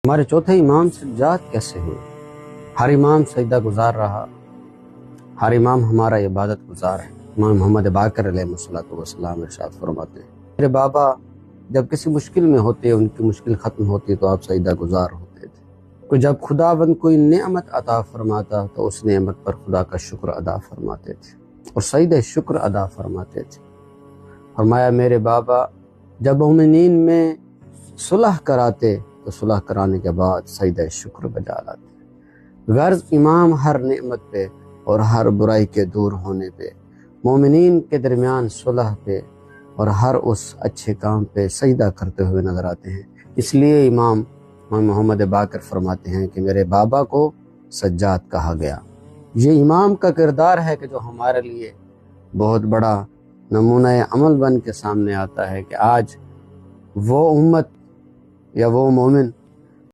ہمارے چوتھے امام سجاد کیسے ہوئے؟ ہر امام سجدہ گزار رہا، ہر امام ہمارا عبادت گزار ہے۔ امام محمد باقر علیہ السلام ارشاد فرماتے ہیں میرے بابا جب کسی مشکل میں ہوتے، ان کی مشکل ختم ہوتی تو آپ سجدہ گزار ہوتے تھے۔ کہ جب خداوند کوئی نعمت عطا فرماتا تو اس نعمت پر خدا کا شکر ادا فرماتے تھے اور سجدہ شکر ادا فرماتے تھے۔ فرمایا میرے بابا جب مومنین میں صلح کراتے تو صلح کرانے کے بعد سجدہ شکر بجا لاتے۔ غرض امام ہر نعمت پہ اور ہر برائی کے دور ہونے پہ، مومنین کے درمیان صلح پہ اور ہر اس اچھے کام پہ سجدہ کرتے ہوئے نظر آتے ہیں۔ اس لیے امام محمد باقر فرماتے ہیں کہ میرے بابا کو سجاد کہا گیا۔ یہ امام کا کردار ہے کہ جو ہمارے لیے بہت بڑا نمونہ عمل بن کے سامنے آتا ہے کہ آج وہ امت یا وہ مومن